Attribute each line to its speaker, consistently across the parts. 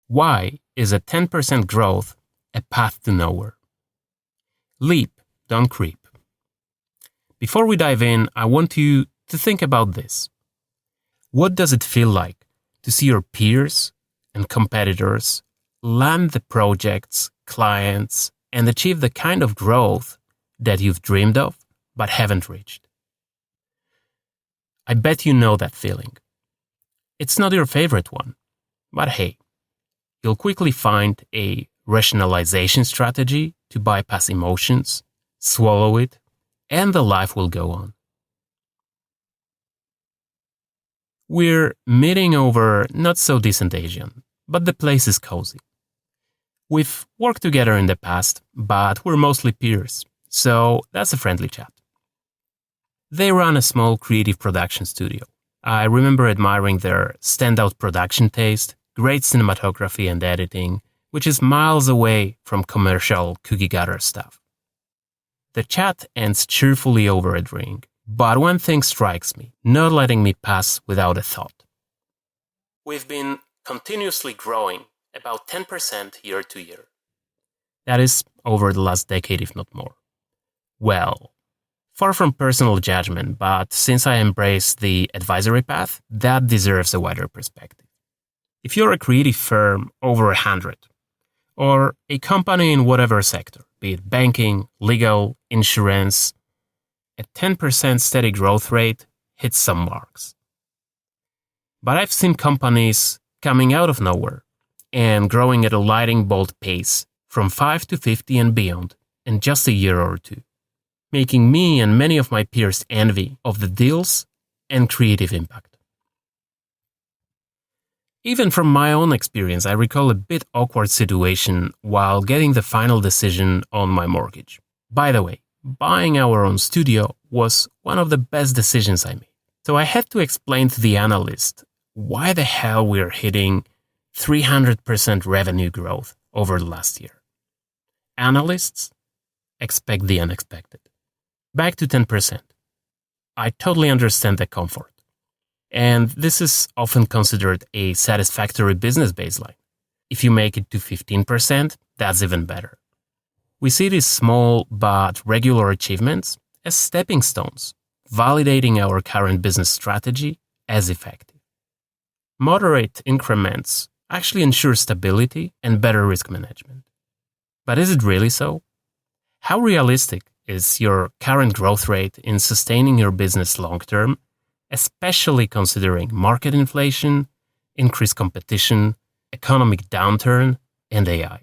Speaker 1: Why is a 10% growth a path to nowhere? Leap, don't creep. Before we dive in, I want you to think about this. What does it feel like to see your peers and competitors land the projects, clients, and achieve the kind of growth that you've dreamed of but haven't reached? I bet you know that feeling. It's not your favorite one, but hey, you'll quickly find a rationalization strategy to bypass emotions, swallow it, and the life will go on. We're meeting over not so decent Asian, but the place is cozy. We've worked together in the past, but we're mostly peers, so that's a friendly chat. They run a small creative production studio. I remember admiring their standout production taste, great cinematography and editing, which is miles away from commercial cookie-cutter stuff. The chat ends cheerfully over a drink, but one thing strikes me, not letting me pass without a thought. We've been continuously growing about 10% year to year. That is over the last decade, if not more. Well, far from personal judgment, but since I embrace the advisory path, that deserves a wider perspective. If you're a creative firm over 100, or a company in whatever sector, be it banking, legal, insurance, a 10% steady growth rate hits some marks. But I've seen companies coming out of nowhere and growing at a lightning bolt pace from 5 to 50 and beyond in just a year or two, making me and many of my peers envy of the deals and creative impact. Even from my own experience, I recall a bit awkward situation while getting the final decision on my mortgage. By the way, buying our own studio was one of the best decisions I made. So I had to explain to the analyst why the hell we're hitting 300% revenue growth over the last year. Analysts expect the unexpected. Back to 10%. I totally understand the comfort. And this is often considered a satisfactory business baseline. If you make it to 15%, that's even better. We see these small but regular achievements as stepping stones, validating our current business strategy as effective. Moderate increments actually ensure stability and better risk management. But is it really so? How realistic is your current growth rate in sustaining your business long term, especially considering market inflation, increased competition, economic downturn, and AI?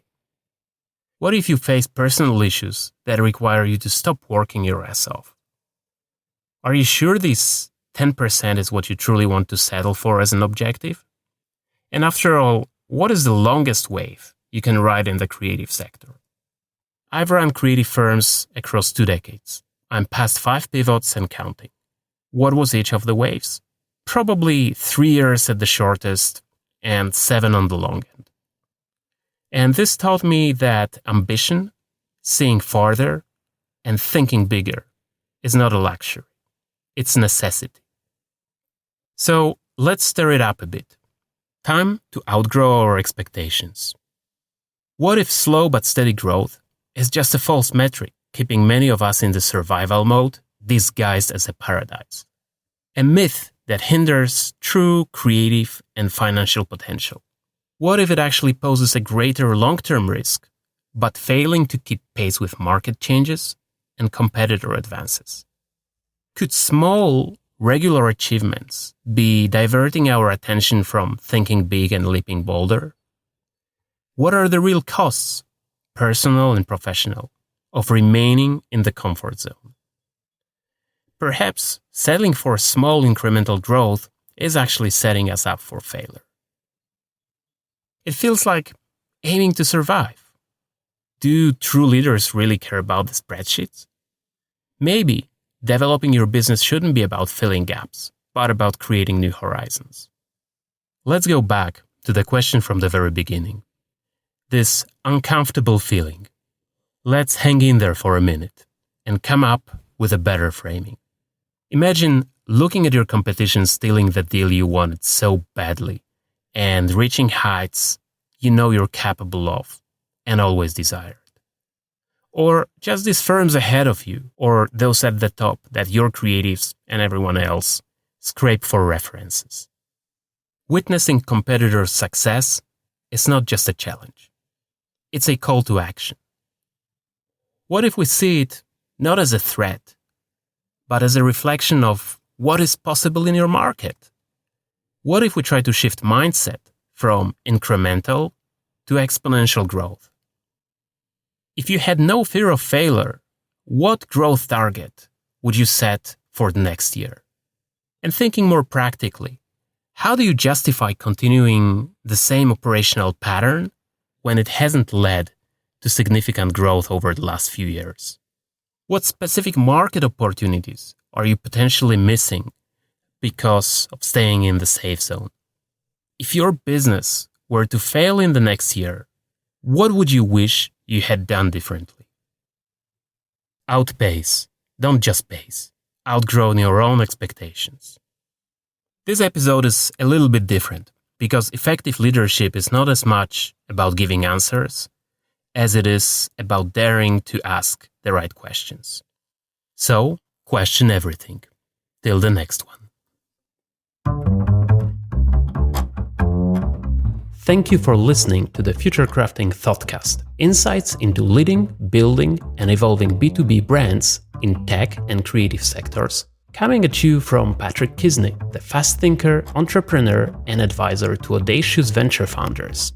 Speaker 1: What if you face personal issues that require you to stop working your ass off? Are you sure this 10% is what you truly want to settle for as an objective? And after all, what is the longest wave you can ride in the creative sector? I've run creative firms across 2 decades. I'm past 5 pivots and counting. What was each of the waves? Probably 3 years at the shortest and 7 on the long end. And this taught me that ambition, seeing farther, and thinking bigger is not a luxury. It's a necessity. So let's stir it up a bit. Time to outgrow our expectations. What if slow but steady growth is just a false metric, keeping many of us in the survival mode, disguised as a paradise? A myth that hinders true creative and financial potential. What if it actually poses a greater long-term risk, but failing to keep pace with market changes and competitor advances? Could small, regular achievements be diverting our attention from thinking big and leaping bolder? What are the real costs, personal and professional, of remaining in the comfort zone? Perhaps settling for small incremental growth is actually setting us up for failure. It feels like aiming to survive. Do true leaders really care about the spreadsheets? Maybe developing your business shouldn't be about filling gaps, but about creating new horizons. Let's go back to the question from the very beginning. This uncomfortable feeling. Let's hang in there for a minute and come up with a better framing. Imagine looking at your competition stealing the deal you wanted so badly and reaching heights you know you're capable of and always desired. Or just these firms ahead of you, or those at the top that your creatives and everyone else scrape for references. Witnessing competitors' success is not just a challenge. It's a call to action. What if we see it not as a threat, but as a reflection of what is possible in your market? What if we try to shift mindset from incremental to exponential growth? If you had no fear of failure, what growth target would you set for the next year? And thinking more practically, how do you justify continuing the same operational pattern when it hasn't led to significant growth over the last few years? What specific market opportunities are you potentially missing because of staying in the safe zone? If your business were to fail in the next year, what would you wish you had done differently? Outpace, don't just pace. Outgrow your own expectations. This episode is a little bit different because effective leadership is not as much about giving answers as it is about daring to ask the right questions. So, question everything. Till the next one. Thank you for listening to the Future Crafting Thoughtcast, insights into leading, building, and evolving B2B brands in tech and creative sectors, coming at you from Patrick Kisney, the fast thinker, entrepreneur, and advisor to audacious venture founders.